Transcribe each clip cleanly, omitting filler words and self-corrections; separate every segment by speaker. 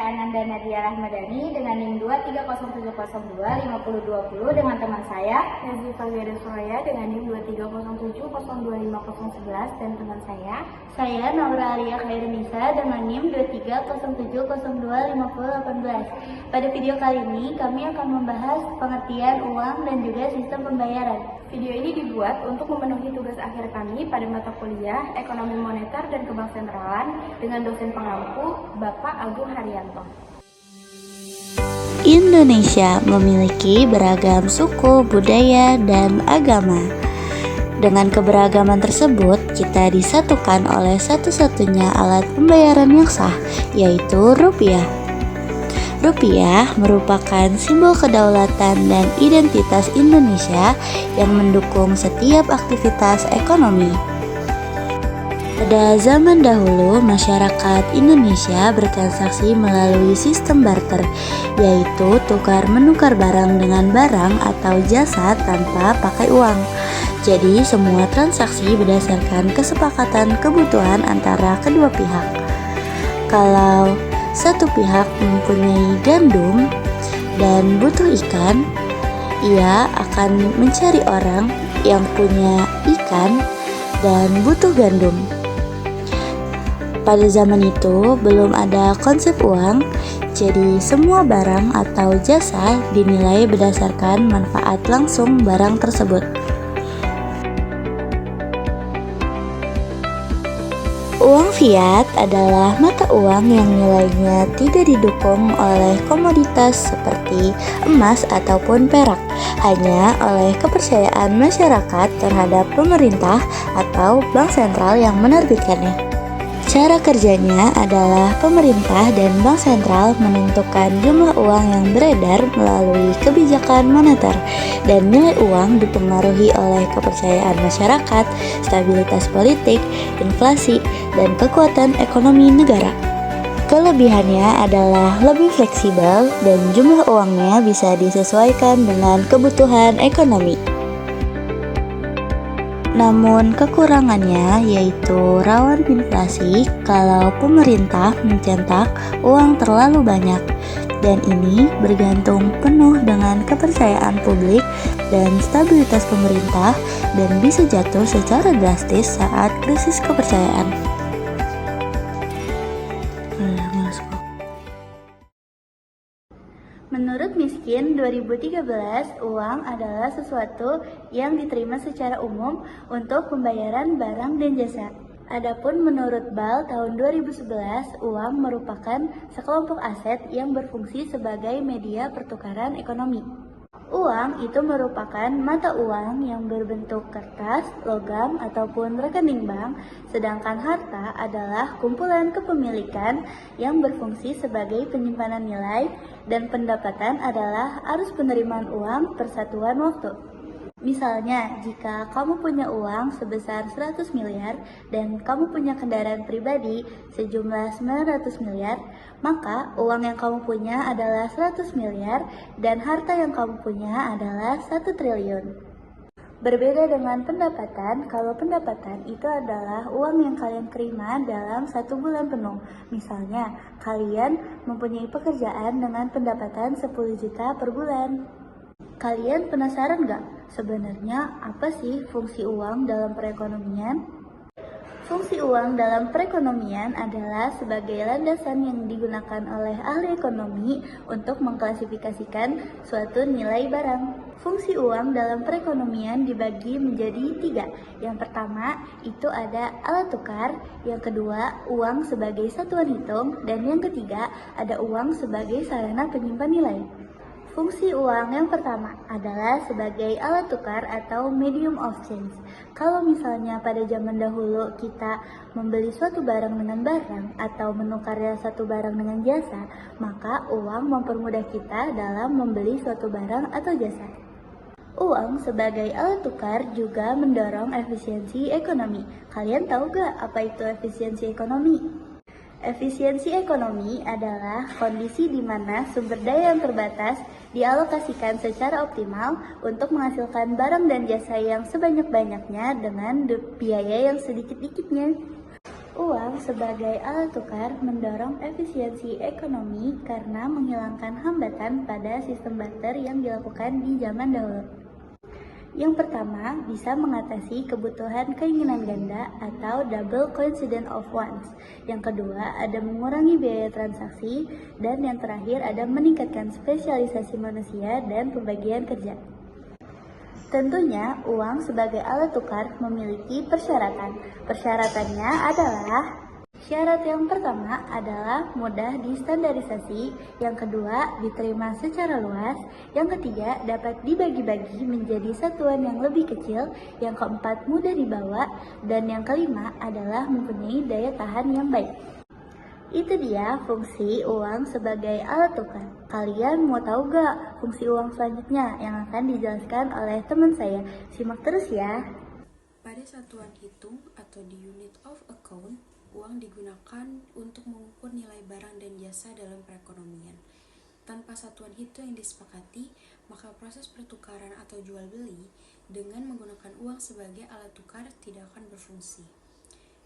Speaker 1: saya Ananda Nadia Rahmadani dengan NIM 2307025020 dengan teman saya
Speaker 2: Nazifa Gada Suraya dengan NIM 2307025011 dan teman saya
Speaker 3: Naura Alia Khairunisa dengan NIM 2307025018. Pada video kali ini kami akan membahas pengertian uang dan juga sistem pembayaran.
Speaker 2: Video ini dibuat untuk memenuhi tugas akhir kami pada mata kuliah Ekonomi Moneter dan Kebanksentralan dengan dosen pengampu Bapak Agung Haryanto.
Speaker 4: Indonesia memiliki beragam suku, budaya, dan agama. Dengan keberagaman tersebut, kita disatukan oleh satu-satunya alat pembayaran yang sah, yaitu rupiah. Rupiah merupakan simbol kedaulatan dan identitas Indonesia yang mendukung setiap aktivitas ekonomi. Pada zaman dahulu, masyarakat Indonesia bertransaksi melalui sistem barter, yaitu tukar-menukar barang dengan barang atau jasa tanpa pakai uang. Jadi, semua transaksi berdasarkan kesepakatan kebutuhan antara kedua pihak. Kalau satu pihak mempunyai gandum dan butuh ikan, ia akan mencari orang yang punya ikan dan butuh gandum. Pada zaman itu belum ada konsep uang, jadi semua barang atau jasa dinilai berdasarkan manfaat langsung barang tersebut. Uang fiat adalah mata uang yang nilainya tidak didukung oleh komoditas seperti emas ataupun perak, hanya oleh kepercayaan masyarakat terhadap pemerintah atau bank sentral yang menerbitkannya. Cara kerjanya adalah pemerintah dan bank sentral menentukan jumlah uang yang beredar melalui kebijakan moneter, dan nilai uang dipengaruhi oleh kepercayaan masyarakat, stabilitas politik, inflasi, dan kekuatan ekonomi negara. Kelebihannya adalah lebih fleksibel dan jumlah uangnya bisa disesuaikan dengan kebutuhan ekonomi. Namun kekurangannya yaitu rawan inflasi kalau pemerintah mencetak uang terlalu banyak, dan ini bergantung penuh dengan kepercayaan publik dan stabilitas pemerintah dan bisa jatuh secara drastis saat krisis kepercayaan.
Speaker 3: Menurut Miskin 2013, uang adalah sesuatu yang diterima secara umum untuk pembayaran barang dan jasa. Adapun menurut BAL tahun 2011, uang merupakan sekelompok aset yang berfungsi sebagai media pertukaran ekonomi. Uang itu merupakan mata uang yang berbentuk kertas, logam, ataupun rekening bank, sedangkan harta adalah kumpulan kepemilikan yang berfungsi sebagai penyimpanan nilai, dan pendapatan adalah arus penerimaan uang per satuan waktu. Misalnya, jika kamu punya uang sebesar 100 miliar dan kamu punya kendaraan pribadi sejumlah 900 miliar, maka uang yang kamu punya adalah 100 miliar dan harta yang kamu punya adalah 1 triliun. Berbeda dengan pendapatan, kalau pendapatan itu adalah uang yang kalian terima dalam 1 bulan penuh. Misalnya, kalian mempunyai pekerjaan dengan pendapatan 10 juta per bulan. Kalian penasaran nggak? Sebenarnya apa sih fungsi uang dalam perekonomian? Fungsi uang dalam perekonomian adalah sebagai landasan yang digunakan oleh ahli ekonomi untuk mengklasifikasikan suatu nilai barang. Fungsi uang dalam perekonomian dibagi menjadi 3. Yang pertama, itu ada alat tukar. Yang kedua, uang sebagai satuan hitung. Dan yang ketiga, ada uang sebagai sarana penyimpan nilai. Fungsi uang yang pertama adalah sebagai alat tukar atau medium of change. Kalau misalnya pada zaman dahulu kita membeli suatu barang dengan barang atau menukarnya satu barang dengan jasa, maka uang mempermudah kita dalam membeli suatu barang atau jasa. Uang sebagai alat tukar juga mendorong efisiensi ekonomi. Kalian tahu gak apa itu efisiensi ekonomi? Efisiensi ekonomi adalah kondisi di mana sumber daya yang terbatas dialokasikan secara optimal untuk menghasilkan barang dan jasa yang sebanyak-banyaknya dengan biaya yang sedikit-dikitnya. Uang sebagai alat tukar mendorong efisiensi ekonomi karena menghilangkan hambatan pada sistem barter yang dilakukan di zaman dahulu. Yang pertama, bisa mengatasi kebutuhan keinginan ganda atau double coincidence of wants. Yang kedua, ada mengurangi biaya transaksi. Dan yang terakhir, ada meningkatkan spesialisasi manusia dan pembagian kerja. Tentunya, uang sebagai alat tukar memiliki persyaratan. Persyaratannya adalah: syarat yang pertama adalah mudah distandarisasi, yang kedua diterima secara luas, yang ketiga dapat dibagi-bagi menjadi satuan yang lebih kecil, yang keempat mudah dibawa, dan yang kelima adalah mempunyai daya tahan yang baik. Itu dia fungsi uang sebagai alat tukar. Kalian mau tahu gak fungsi uang selanjutnya yang akan dijelaskan oleh teman saya? Simak terus ya.
Speaker 2: Pada satuan hitung atau di unit of account, uang digunakan untuk mengukur nilai barang dan jasa dalam perekonomian. Tanpa satuan hitung yang disepakati, maka proses pertukaran atau jual beli dengan menggunakan uang sebagai alat tukar tidak akan berfungsi.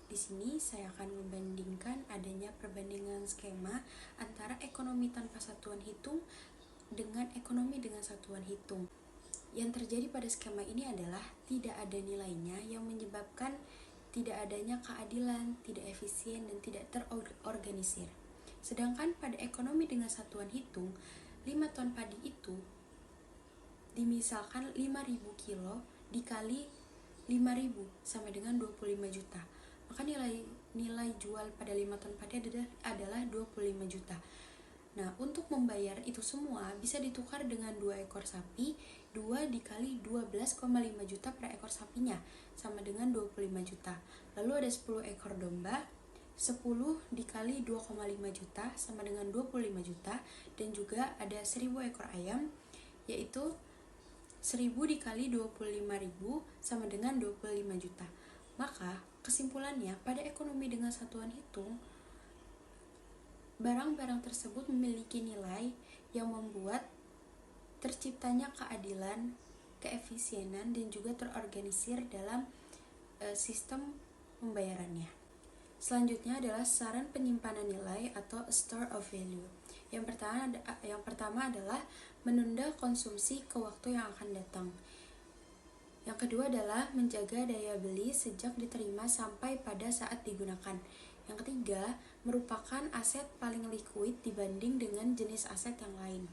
Speaker 2: Di sini saya akan membandingkan adanya perbandingan skema antara ekonomi tanpa satuan hitung dengan ekonomi dengan satuan hitung. Yang terjadi pada skema ini adalah tidak ada nilainya yang menyebabkan tidak adanya keadilan, tidak efisien, dan tidak terorganisir. Sedangkan pada ekonomi dengan satuan hitung, 5 ton padi itu dimisalkan 5.000 kilo dikali 5.000 sama dengan 25 juta. Maka nilai jual pada 5 ton padi adalah 25 juta. Nah, untuk membayar itu semua bisa ditukar dengan 2 ekor sapi, 2 dikali 12,5 juta per ekor sapinya, sama dengan 25 juta. Lalu ada 10 ekor domba, 10 dikali 2,5 juta, sama dengan 25 juta. Dan juga ada 1000 ekor ayam, yaitu 1000 dikali 25.000, sama dengan 25 juta. Maka, kesimpulannya, pada ekonomi dengan satuan hitung, barang-barang tersebut memiliki nilai yang membuat terciptanya keadilan, keefisienan, dan juga terorganisir dalam sistem pembayarannya. Selanjutnya adalah saran penyimpanan nilai atau store of value. Yang pertama adalah menunda konsumsi ke waktu yang akan datang. Yang kedua adalah menjaga daya beli sejak diterima sampai pada saat digunakan. Yang ketiga, merupakan aset paling likuid dibanding dengan jenis aset yang lain.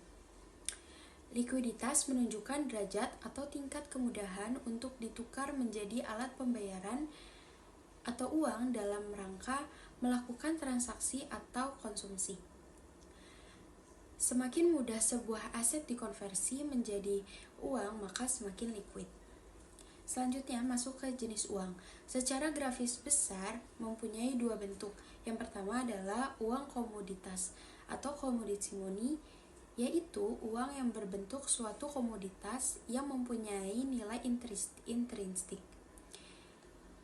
Speaker 2: Likuiditas menunjukkan derajat atau tingkat kemudahan untuk ditukar menjadi alat pembayaran atau uang dalam rangka melakukan transaksi atau konsumsi. Semakin mudah sebuah aset dikonversi menjadi uang, maka semakin likuid. Selanjutnya masuk ke jenis uang. Secara grafis besar mempunyai 2 bentuk. Yang pertama adalah uang komoditas atau commodity money, yaitu uang yang berbentuk suatu komoditas yang mempunyai nilai intrinsik.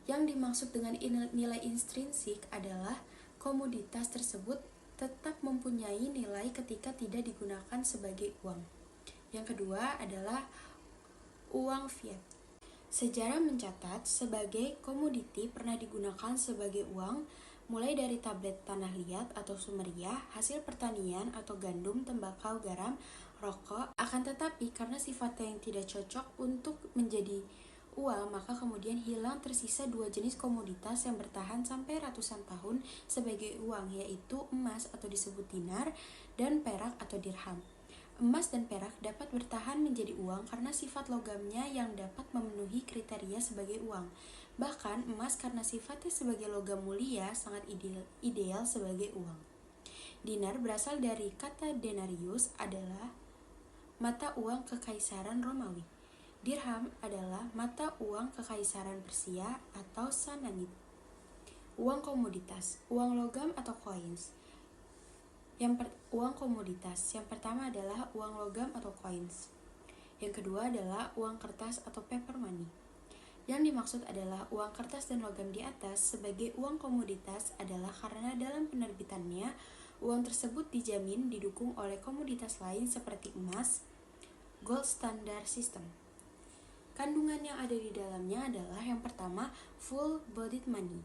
Speaker 2: Yang dimaksud dengan nilai intrinsik adalah komoditas tersebut tetap mempunyai nilai ketika tidak digunakan sebagai uang. Yang kedua adalah uang fiat. Sejarah mencatat sebagai komoditi pernah digunakan sebagai uang mulai dari tablet tanah liat atau sumeriah, hasil pertanian atau gandum, tembakau, garam, rokok. Akan tetapi karena sifatnya yang tidak cocok untuk menjadi uang, maka kemudian hilang tersisa 2 jenis komoditas yang bertahan sampai ratusan tahun sebagai uang, yaitu emas atau disebut dinar dan perak atau dirham. Emas dan perak dapat bertahan menjadi uang karena sifat logamnya yang dapat memenuhi kriteria sebagai uang. Bahkan emas karena sifatnya sebagai logam mulia sangat ideal sebagai uang. Dinar berasal dari kata denarius, adalah mata uang kekaisaran Romawi. Dirham adalah mata uang kekaisaran Persia atau Sananid. Uang komoditas, uang logam atau coins. Uang komoditas, yang pertama adalah uang logam atau coins. Yang kedua adalah uang kertas atau paper money. Yang dimaksud adalah uang kertas dan logam di atas sebagai uang komoditas adalah karena dalam penerbitannya, uang tersebut dijamin didukung oleh komoditas lain seperti emas, gold standard system. Kandungan yang ada di dalamnya adalah yang pertama, full bodied money.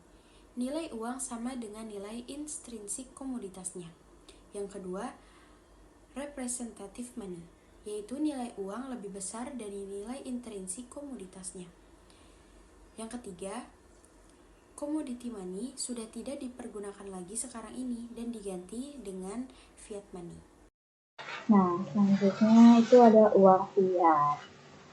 Speaker 2: nilai uang sama dengan nilai intrinsik komoditasnya. Yang kedua, representative money, yaitu nilai uang lebih besar dari nilai intrinsik komoditasnya. Yang ketiga, commodity money sudah tidak dipergunakan lagi sekarang ini dan diganti dengan fiat money.
Speaker 3: Nah, selanjutnya itu ada uang fiat.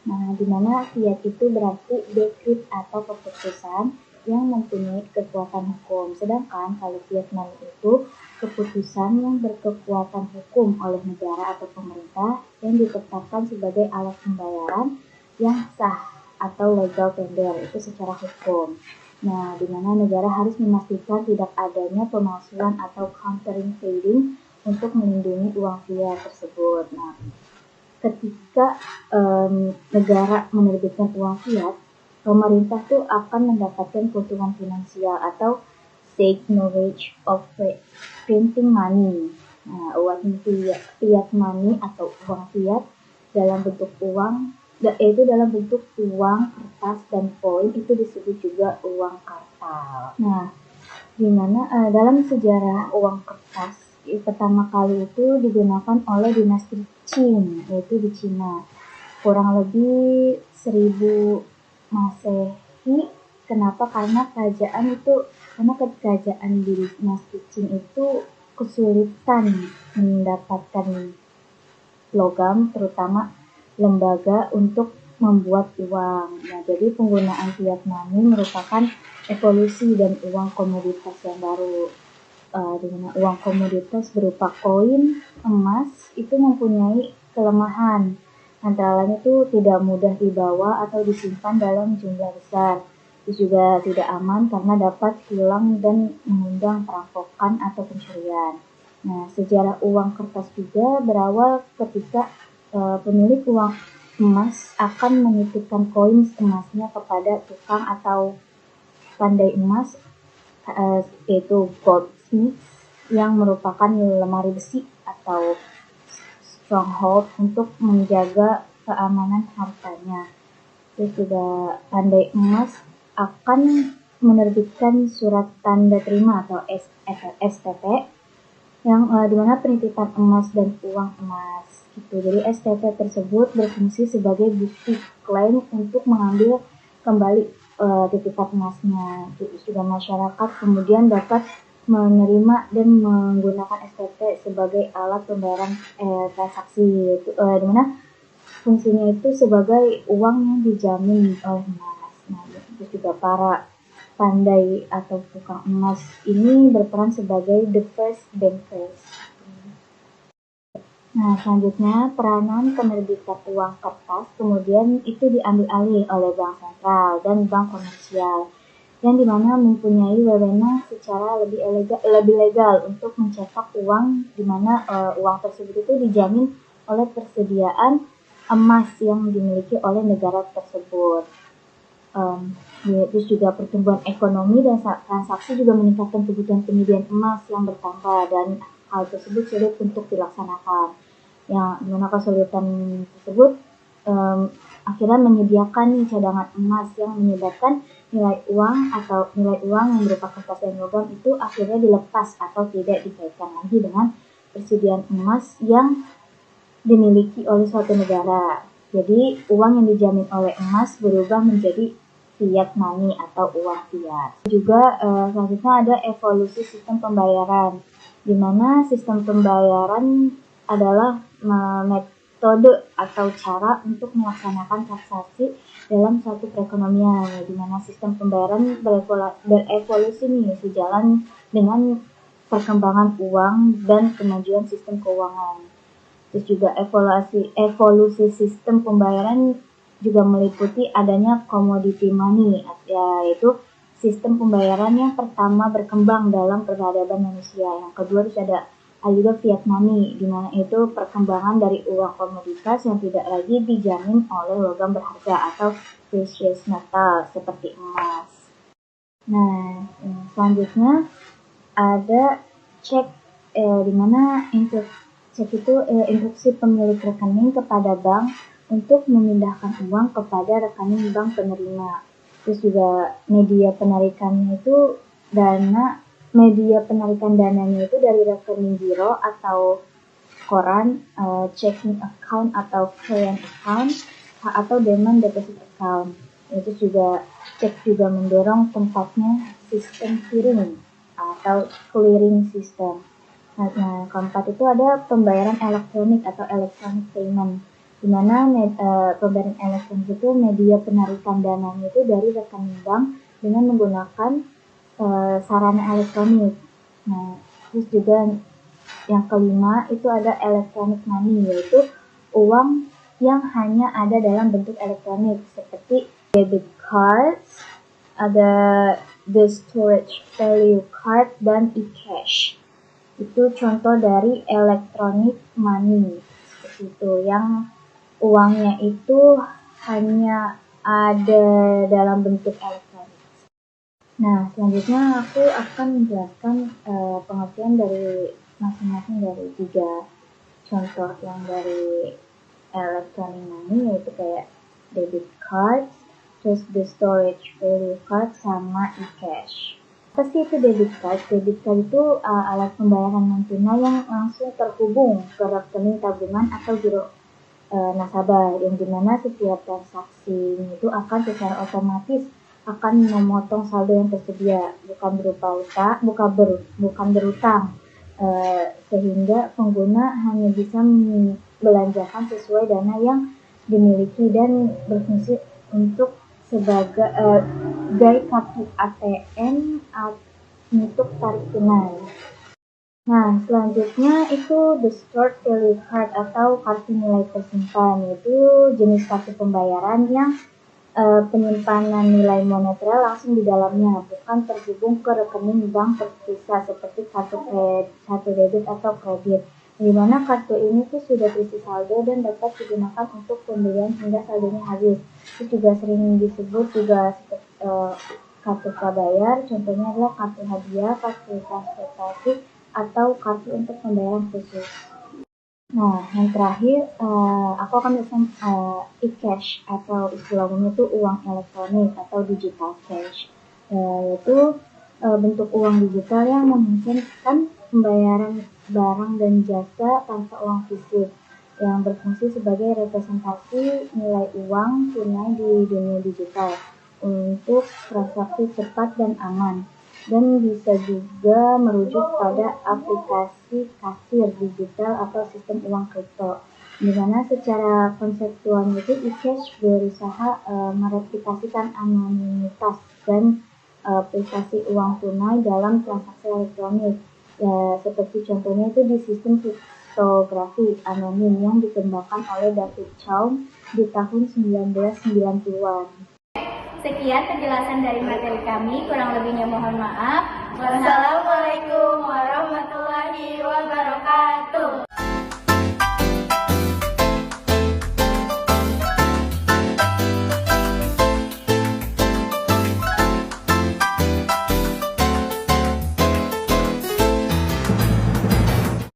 Speaker 3: Nah, di mana fiat itu berarti dekrit atau keputusan yang mempunyai kekuatan hukum. Sedangkan kalau fiat money itu keputusan yang berkekuatan hukum oleh negara atau pemerintah yang ditetapkan sebagai alat pembayaran yang sah atau legal tender itu secara hukum. Nah, di mana negara harus memastikan tidak adanya pemalsuan atau counterfeiting untuk melindungi uang fiat tersebut. Nah, ketika negara menerbitkan uang fiat, pemerintah tuh akan mendapatkan keuntungan finansial atau stake knowledge of printing money. Nah, uang fiat money atau uang fiat dalam bentuk uang, yaitu dalam bentuk uang kertas dan koin itu disebut juga uang kartal. Nah, dimana dalam sejarah uang kertas pertama kali itu digunakan oleh dinasti Qin, yaitu di Cina, kurang lebih 1000 Masehi. Kenapa? Karena kerajaan di dinasti Qin itu kesulitan mendapatkan logam, terutama lembaga untuk membuat uang. Nah, jadi penggunaan fiat money merupakan evolusi dan uang komoditas yang baru. Di mana uang komoditas berupa koin, emas itu mempunyai kelemahan. Antara lain itu tidak mudah dibawa atau disimpan dalam jumlah besar. Terus juga tidak aman karena dapat hilang dan mengundang perampokan atau pencurian. Nah, sejarah uang kertas juga berawal ketika pemilik uang emas akan menitipkan koin emasnya kepada tukang atau pandai emas, yaitu goldsmith, yang merupakan lemari besi atau stronghold untuk menjaga keamanan hartanya. Terus juga pandai emas akan menerbitkan surat tanda terima atau STP yang dimana penitipan emas dan uang emas gitu. Jadi STP tersebut berfungsi sebagai bukti klaim untuk mengambil kembali titipan emasnya. Terus juga masyarakat kemudian dapat menerima dan menggunakan STP sebagai alat pembayaran transaksi, di mana fungsinya itu sebagai uang yang dijamin oleh emas. Nah, terus juga para pandai atau tukang emas ini berperan sebagai the first bankers. Nah, selanjutnya peranan penerbitan uang kertas kemudian itu diambil alih oleh bank sentral dan bank komersial, yang dimana mempunyai wewenang secara lebih legal untuk mencetak uang, dimana uang tersebut itu dijamin oleh persediaan emas yang dimiliki oleh negara tersebut. Terus juga pertumbuhan ekonomi dan transaksi juga meningkatkan kebutuhan penyediaan emas yang bertambah, dan hal tersebut sulit untuk dilaksanakan. Yang dimana kesulitan tersebut akhirnya menyediakan cadangan emas yang menyebabkan nilai uang yang berupa kertas dan logam itu akhirnya dilepas atau tidak dikaitkan lagi dengan persediaan emas yang dimiliki oleh suatu negara. Jadi uang yang dijamin oleh emas berubah menjadi fiat money atau uang fiat. Juga selanjutnya ada evolusi sistem pembayaran, di mana sistem pembayaran adalah metode atau cara untuk melaksanakan transaksi dalam suatu perekonomian, di mana sistem pembayaran berevolusi nih sejalan dengan perkembangan uang dan kemajuan sistem keuangan. Terus juga evolusi sistem pembayaran juga meliputi adanya commodity money, yaitu sistem pembayaran yang pertama berkembang dalam peradaban manusia. Yang kedua terus ada juga fiat money, di mana itu perkembangan dari uang komoditas yang tidak lagi dijamin oleh logam berharga atau precious metal seperti emas. Nah, selanjutnya ada cek, di mana cek itu instruksi pemilik rekening kepada bank untuk memindahkan uang kepada rekening bank penerima. Terus juga media penarikannya itu
Speaker 1: dana, media penarikan dananya itu dari rekening giro atau koran, checking account atau current account, atau demand deposit account. Itu juga cek juga mendorong tempatnya sistem clearing atau clearing system. Nah, keempat itu ada pembayaran elektronik atau electronic payment, di mana pembayaran elektronik itu media penarikan dananya itu dari rekening bank dengan menggunakan sarana elektronik. Nah, terus juga yang kelima itu ada electronic money, yaitu uang yang hanya ada dalam bentuk elektronik seperti debit cards, ada the storage value card, dan e-cash. Itu contoh dari electronic money, seperti itu, yang uangnya itu hanya ada dalam bentuk elektronik. Nah, selanjutnya aku akan menjelaskan pengertian dari masing-masing dari 3 contoh yang dari electronic money, yaitu kayak debit cards, terus the storage value card, sama e-cash. Apa sih itu debit card? Debit card itu alat pembayaran non tunai yang langsung terhubung ke rekening tabungan atau giro nasabah, yang dimana setiap transaksi itu akan secara otomatis akan memotong saldo yang tersedia, bukan bukan berutang, sehingga pengguna hanya bisa membelanjakan sesuai dana yang dimiliki dan berfungsi untuk sebagai kartu ATM untuk tarik tunai. Nah, selanjutnya itu the stored value card atau kartu nilai tersimpan, yaitu jenis kartu pembayaran yang penyimpanan nilai moneter langsung di dalamnya, bukan terhubung ke rekening bank terpisah seperti kartu debit atau kredit, di mana kartu ini tuh sudah terisi saldo dan dapat digunakan untuk pembelian hingga saldonya habis. Itu juga sering disebut juga kartu prabayar, contohnya adalah kartu hadiah, kartu transportasi, atau kartu untuk pembayaran khusus. Nah, yang terakhir, aku akan menjelaskan e-cash atau istilah umumnya itu uang elektronik atau digital cash, yaitu bentuk uang digital yang memungkinkan pembayaran barang dan jasa tanpa uang fisik, yang berfungsi sebagai representasi nilai uang tunai di dunia digital untuk transaksi cepat dan aman. Dan bisa juga merujuk pada aplikasi kasir digital atau sistem uang kripto, di mana secara konseptual itu e-cash berusaha mereplikasikan anonimitas dan privasi uang tunai dalam transaksi elektronik, ya, seperti contohnya itu di sistem kriptografi anonim yang dikembangkan oleh David Chaum di tahun 1990-an.
Speaker 3: Sekian penjelasan dari materi kami, kurang lebihnya mohon maaf. Wassalamualaikum warahmatullahi wabarakatuh.